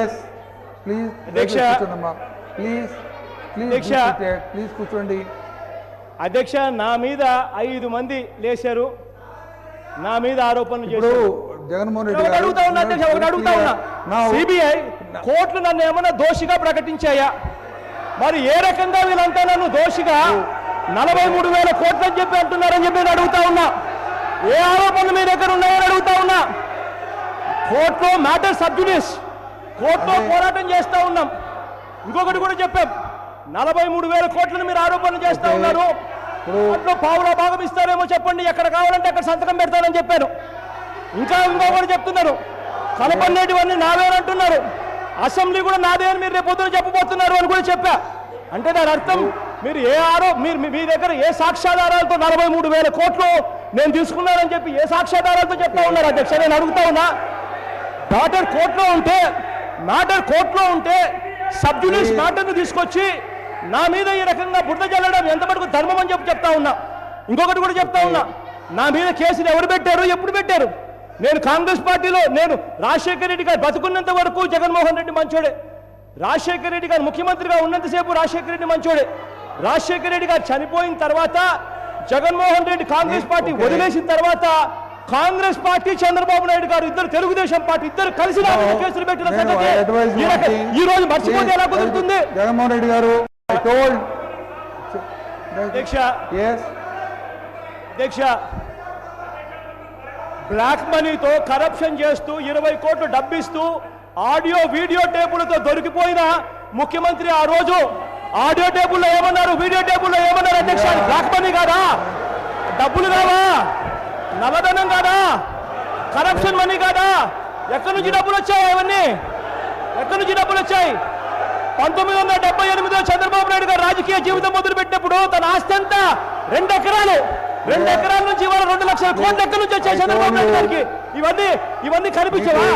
Yes please అధ్యక్ష please అధ్యక్ష please కూర్చోండి. అధ్యక్ష నా మీద 5 మంది లేశారు, నా మీద ఆరోపణలు చేశారు. జగన్మోహన్ రెడ్డి ఒకటి అడుగుతా ఉన్నా అధ్యక్ష, ఒకటి అడుగుతా ఉన్నా, సిబిఐ కోర్టులు నన్ను ఏమన్నా దోషిగా ప్రకటించాయా? మరి ఏ రకంగా వీళ్ళంతా నన్ను దోషిగా 43,000 కోట్లు అని చెప్పి అంటున్నారని చెప్పి నేను అడుగుతా ఉన్నా. ఏ ఆరోపణలు మీ దగ్గర ఉన్నాయని అడుగుతా ఉన్నా. కోర్టులో మ్యాటర్ సబ్జుడిస్, కోర్టులో పోరాటం చేస్తా ఉన్నాం. ఇంకొకటి కూడా చెప్పాం, 43,000 కోట్లను మీరు ఆరోపణలు చేస్తా ఉన్నారు. కోర్టులో పావులా భాగం ఇస్తారేమో చెప్పండి, ఎక్కడ కావాలంటే అక్కడ సంతకం పెడతారని చెప్పాను. ఇంకొకటి చెప్తున్నారు, కలపనేటివన్నీ నావేనంటున్నారు, అసెంబ్లీ కూడా నాదే అని మీరు రేపు పొద్దున చెప్పబోతున్నారు అని కూడా చెప్పా. అంటే దాని అర్థం మీరు మీ దగ్గర ఏ సాక్ష్యాధారాలతో 43,000 కోట్లు నేను తీసుకున్నానని చెప్పి ఏ సాక్ష్యాధారాలతో చెప్తా ఉన్నారు అధ్యక్ష? నేను అడుగుతా ఉన్నా, మ్యాటర్ కోర్టులో ఉంటే సబ్జుడిస్ మ్యాటర్ను తీసుకొచ్చి నా మీద ఈ రకంగా బురద జల్లడం ఎంత మటుకు ధర్మం అని చెప్పి చెప్తా ఉన్నా. ఇంకొకటి కూడా చెప్తా ఉన్నా, నా మీద కేసులు ఎవరు పెట్టారు, ఎప్పుడు పెట్టారు? నేను కాంగ్రెస్ పార్టీలో నేను రాజశేఖర రెడ్డి గారు బతుకున్నంత వరకు జగన్మోహన్ రెడ్డి మంచోడే, రాజశేఖర రెడ్డి గారు ముఖ్యమంత్రిగా ఉన్నంతసేపు రాజశేఖర రెడ్డి మంచోడే. రాజశేఖర రెడ్డి గారు చనిపోయిన తర్వాత జగన్మోహన్ రెడ్డి కాంగ్రెస్ పార్టీ వదిలేసిన తర్వాత కాంగ్రెస్ పార్టీ చంద్రబాబు నాయుడు గారు ఇద్దరు తెలుగుదేశం పార్టీ ఇద్దరు కలిసి కేసులు పెట్టిన సంగతి ఈ రోజు మర్చిపోతే ఎలా కుదురుతుంది? జగన్మోహన్ రెడ్డి గారు అధ్యక్ష బ్లాక్ మనీతో కరప్షన్ చేస్తూ 20 కోట్లు డబ్బిస్తూ ఆడియో వీడియో టేపులతో దొరికిపోయిన ముఖ్యమంత్రి ఆ రోజు ఆడియో టేబుల్లో ఏమన్నారు, వీడియో టేబుల్లో ఏమన్నారు అధ్యక్ష? బ్లాక్ మనీ కాదా, డబ్బులు కావా, నవధనం కాదా, కరప్షన్ మనీ కాదా? ఎక్కడి నుంచి డబ్బులు వచ్చాయి? అవన్నీ ఎక్కడి నుంచి డబ్బులు వచ్చాయి? 1978లో చంద్రబాబు నాయుడు గారు రాజకీయ జీవితం మొదలు పెట్టినప్పుడు తన ఆస్తి అంతా 2 ఎకరాల నుంచి ఇవాళ 2 లక్షల కోట్లు ఎక్కడి నుంచి వచ్చాయి చంద్రబాబు నాయుడు గారికి? ఇవన్నీ కనిపించవా?